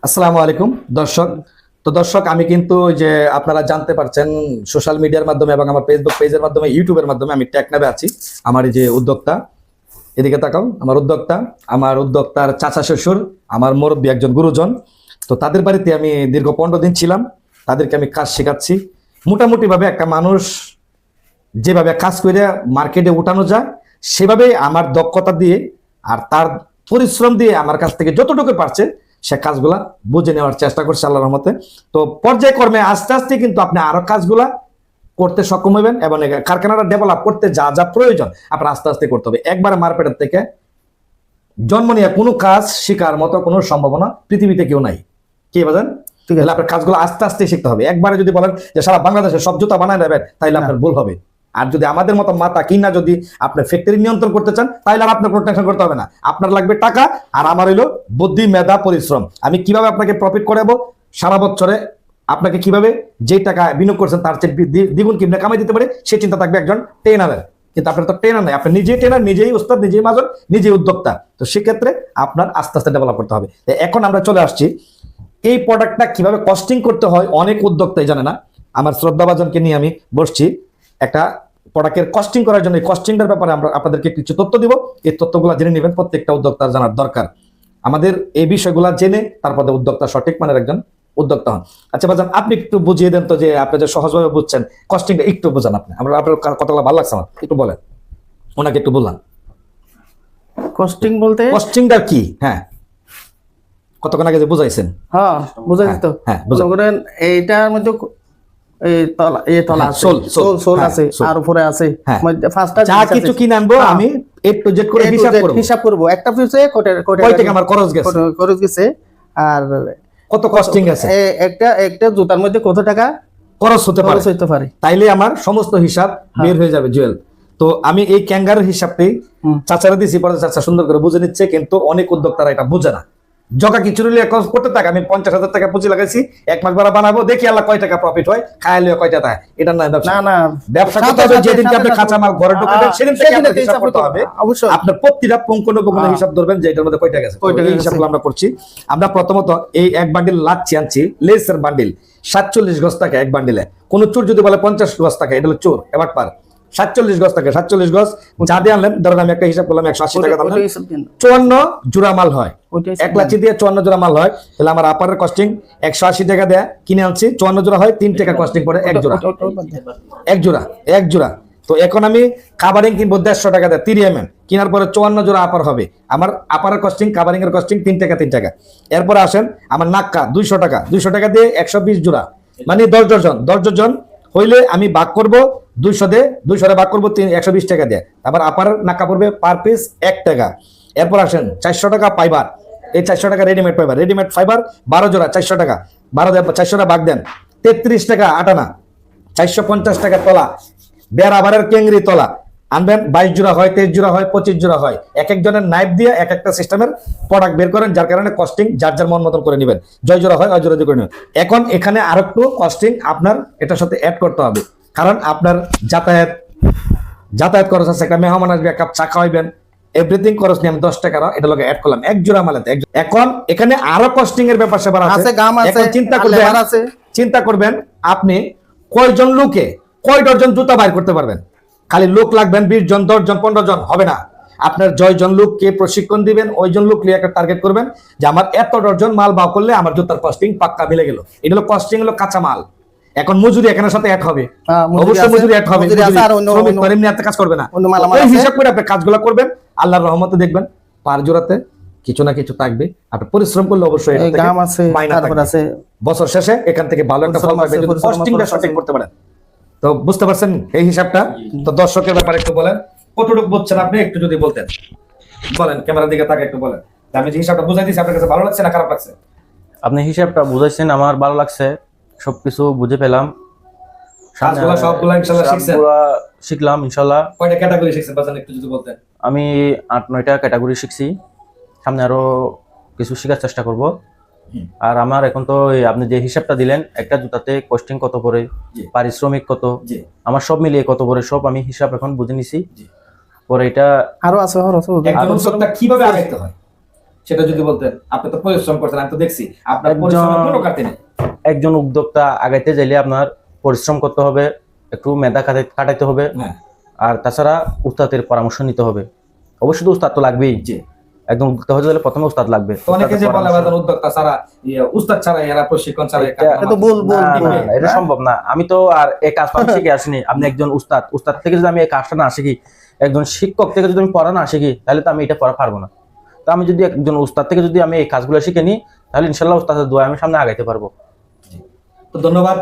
আসসালামু আলাইকুম দর্শক। তো দর্শক, আমি কিন্তু ওই যে আপনারা জানতে পারছেন সোশ্যাল মিডিয়ার মাধ্যমে এবং আমার ফেসবুক পেজের মাধ্যমে, ইউটিউবের মাধ্যমে আমি টেকনাফে আছি। আমার এই যে উদ্যোক্তা, এদিকে তাকাও, আমার উদ্যোক্তার চাচা শ্বশুর, আমার মুরব্বী একজন গুরুজন। তো তাদের বাড়িতে আমি দীর্ঘ 15 দিন ছিলাম। তাদেরকে আমি কাজ শেখাচ্ছি। মোটামুটি ভাবে একটা মানুষ যেভাবে কাজ করে মার্কেটে উঠানো যায়, সেভাবেই আমার দক্ষতা দিয়ে আর তার পরিশ্রম দিয়ে আমার কাছ থেকে যতটুকু পারছে সে কাজগুলা বুঝে নেওয়ার চেষ্টা করছে আল্লাহর রহমতে। তো পর্যায়ক্রমে আস্তে আস্তে কিন্তু আপনি আরো কাজগুলা করতে সক্ষম হবেন এবং কারখানাটা ডেভেলপ করতে যা যা প্রয়োজন আপনার আস্তে আস্তে করতে হবে। একবার মার্কেটের থেকে জন্ম নিয়ে কোনো কাজ শেখার মতো কোনো সম্ভাবনা পৃথিবীতে কেউ নাই। কি বলেন? তাহলে আপনার কাজগুলো আস্তে আস্তে শিখতে হবে। একবারে যদি বলেন যে সারা বাংলাদেশে সব জুতা বানায় নেবেন, তাহলে আপনার ভুল হবে। আর যদি আমাদের মতো মাথা কিনা যদি আপনি ফ্যাক্টরি নিয়ন্ত্রণ করতে চান, তাহলে আর আপনার কোনো টেনশন করতে হবে না। আপনার লাগবে টাকা, আর আমার হইলো বুদ্ধি, মেধা, পরিশ্রম। আমি কিভাবে আপনাকে প্রফিট করাবো, সারা বছরে আপনাকে কিভাবে যে টাকা বিনিয়োগ করছেন তার চেয়ে দ্বিগুণ কিভাবে কামাই দিতে পারে, সেই চিন্তা থাকবে একজন ট্রেনারের। কিন্তু আপনার তো ট্রেনার নাই, আপনি নিজেই ট্রেনার, নিজেই উস্তাদ, নিজেই মাজন, নিজেই উদ্যোক্তা। তো সেক্ষেত্রে আপনার আস্তে আস্তে ডেভেলপ করতে হবে। এখন আমরা চলে আসছি এই প্রোডাক্টটা কিভাবে কস্টিং করতে হয়। অনেক উদ্যোক্তাই জানে না। আমার শ্রদ্ধাভাজনকে নিয়ে আমি বসছি একটা প্রোডাক্টের কস্টিং করার জন্য। এই কস্টিংটার ব্যাপারে আমরা আপনাদেরকে কিছু তথ্য দিব। এই তথ্যগুলো জেনে নেবেন, প্রত্যেকটা উদ্যোক্তার জানার দরকার। আমাদের এই বিষয়গুলো জেনে তারপরে উদ্যোক্তা সঠিক মানের একজন উদ্যোক্তা হন। আচ্ছা বাজান, আপনি একটু বুঝিয়ে দেন তো, যে আপনি যে সহজভাবে বুঝছেন কস্টিংটা একটু বোঝান। আপনার কথাগুলো ভালো লাগছে আমার, একটু বলেন, ওনাকে একটু বললাম কস্টিং বলতে কস্টিংটা কি। হ্যাঁ, কতক্ষণ আগে যে বুঝাইছেন। হ্যাঁ বুঝাইছি তো। হ্যাঁ, মনে করেন এইটার মধ্যে তলা আছে, সোল আছে, আর উপরে আছে। মধ্যে ফার্স্টটা যা কিছু কিনে আনবো আমি এ টু জেড করে হিসাব করব। একটা পিসে কয় টাকা আমার খরচ গেছে, আর কত কস্টিং আছে, একটা জুতার মধ্যে কত টাকা খরচ হতে পারে। তাইলে আমার সমস্ত হিসাব বের হয়ে যাবে জুয়েল। তো আমি এই ক্যাঙ্গারের হিসাবটি চাচারা দিছি, পরে চাচা সুন্দর করে বুঝে নিচ্ছে। কিন্তু অনেক উদ্যোক্তারা এটা বুঝে না। জগা খিচুড়ি করতে থাকে, আমি 50,000 টাকা পুঁজি লাগাইছি, 1 মাস বেড়া বানাবো, দেখি আল্লাহ কয় টাকা প্রফিট হয়, খাইলে কয়টা টাকা। এটা না ব্যবসা। না ব্যবসা করতে হবে যেদিনকে আপনি কাঁচা মাল ঘরে ঢুকাবেন সেদিন থেকে আপনার হিসাব করতে হবে। অবশ্যই আপনার প্রতিটা পুঙ্খানুপুঙ্খ হিসাব ধরবেন যে এটার মধ্যে কয় টাকা আছে। এই হিসাবগুলো আমরা করছি। আমরা প্রথমত এই এক বান্ডিল লাচ্ছি আনছি, লেসের বান্ডিল 47 গজ টাকা এক বান্ডিলে। কোন চোর যদি বলে 50 গজ টাকা, এটা হলো চোর। এবার পার 47 গজ টাকা, 47 গজ যা দিয়ে আনলেন, ধরেন আমি একটা হিসাব করলাম 180 টাকা দাম, 54 জোড়া মাল হয়। 1 লাচি দিয়ে 54 জোড়া মাল হয়। তাহলে আমার আপারের কস্টিং 180 টাকা দেয়া কিনে আনছি, 54 জোড়া হয়, 3 টাকা কস্টিং পড়ে এক জোড়া। তো এখন আমি কাভারিং কিনবো 150 টাকা দেয় 30 mm, কেনার পরে 54 জোড়া আপার হবে। আমার আপারের কস্টিং, কাভারিং এর কস্টিং 3 টাকা। এরপরে আসেন আমার নাক্কা 200 টাকা দিয়ে 120 জোড়া, মানে 10 ডজন হইলে আমি ভাগ করব 200 ভাগ করবো 120 টাকা দিয়ে। আবার আপার নাকা পড়বে পার পিস 1 টাকা। এরপর আসেন 400 টাকা ফাইবার, এই 400 টাকা রেডিমেড ফাইবার 12 জোড়া 400 টাকা, 400 টাকা ভাগ দেন 33 টাকা আটানা, 450 টাকা তলা। বেড় আবারের কেংরি তলা আনবেন, 22 জোড়া হয়, 23 জোড়া হয়, 25 জোড়া হয়। এক একজনের নাইফ দিয়ে এক একটা সিস্টেমের প্রোডাক্ট বের করেন, যার কারণে কস্টিং যার যার মন মতন করে নেবেন। জয় জোড়া হয়, জোড়া করে নেবেন। এখন এখানে আরেকটু কস্টিং আপনার এটার সাথে অ্যাড করতে হবে, কারণ আপনার যাতায়াত খরচ আছে, একটা মেহমান আসবে, এক কাপ চা খাওয়াইবেন, এভরিথিং খরচ নিয়ে আমি 10 টাকা এটা লোক অ্যাড করলাম এক জোড়া মালাতে। এখন এখানে আরো কস্টিং এর ব্যাপার সেবার আছে। এখন চিন্তা করবেন আপনি কয়জন লোকে কয় ডজন জুতা বাইর করতে পারবেন। খালি লোক লাগবেন 20 জন, 10 জন, 15 জন হবে না। আপনার জয়জন লোককে প্রশিক্ষণ দিবেন, ওইজন লোক নিয়ে একটা টার্গেট করবেন যে আমার এত ডজন মাল বাও করলে আমার জুতার কস্টিং পাক্কা মিলে গেল। এটা হলো কস্টিং, হলো কাঁচা মাল। এখন মজুরি এখানের সাথে অ্যাড হবে, অবশ্যই মজুরি অ্যাড হবে, এমনি এত কাজ করবে না। এই হিসাব করে আপনি কাজগুলো করবেন, আল্লাহর রহমতে দেখবেন পার জোড়াতে কিছু না কিছু থাকবে। আপনি পরিশ্রম করলে অবশ্যই বছর শেষে এখান থেকে ভালো একটা ফল পাবেন যদি কস্টিংটা সঠিক করতে পারেন। তো বুঝতে পারছেন এই হিসাবটা? তো দর্শকের ব্যাপারে একটু বলেন, কতটুকু বুঝছেন আপনি একটু যদি বলতেন। বলেন, ক্যামেরার দিকে তাকে একটু বলেন। আমি যে হিসাবটা বুঝাই দিয়েছি আপনার কাছে ভালো লাগছে না খারাপ লাগছে? আপনি হিসাবটা বুঝাইছেন, আমার ভালো লাগছে, সবকিছু বুঝে পেলাম। সবগুলা ইনশাআল্লাহ শিখছেন? শিখলাম ইনশাআল্লাহ। কয়টা ক্যাটাগরি শিখছেন বাজান একটু যদি বলতেন? আমি 8-9টা ক্যাটাগরি শিখছি, সামনে আরো কিছু শেখার চেষ্টা করব। আর আমার এখন তো আপনি যে হিসাবটা দিলেন, একটা জুতাতে কস্টিং কত পড়ে, পারিশ্রমিক কত, আমার সব মিলিয়ে কত পড়ে, সব আমি হিসাব এখন বুঝে নিছি। পরে এটা আরো আছে কিভাবে আগাইতে হয় সেটা যদি বলতেন। আপনি তো পরিশ্রম করছেন, আমি তো দেখছি আপনার পরিশ্রমের কোনো ঘাটতি নেই। একজন উদ্যোক্তা আগাইতে চাইলে আপনার পরিশ্রম করতে হবে, একটু মেধা খাটাইতে হবে, হ্যাঁ আর তাছাড়া উস্তাদের পরামর্শ নিতে হবে। অবশ্যই তো উস্তাদ তো লাগবেই, জি। একদম উদ্যোক্তা হতে গেলে প্রথমে উস্তাদ লাগবে। তো অনেকে যে বলে ভাই উদ্যোক্তা ছাড়া উস্তাদ ছাড়া এরা প্রশিক্ষণ ছাড়া এটা বল এটা সম্ভব না। আমি তো আর এই কাজ শিখে আসিনি। আপনি একজন উস্তাদ থেকে যদি আমি এই কাজটা না শিখি, একজন শিক্ষক থেকে যদি আমি পড়া না শিখি, তাহলে তো আমি এটা পড়া পারবো না। তো আমি যদি একজন উস্তাদ থেকে যদি আমি এই কাজগুলো শিখে নিই, তাহলে ইনশাল্লাহ উস্তাদের দোয়া আমি সামনে আগাইতে পারবো। তো ধন্যবাদ।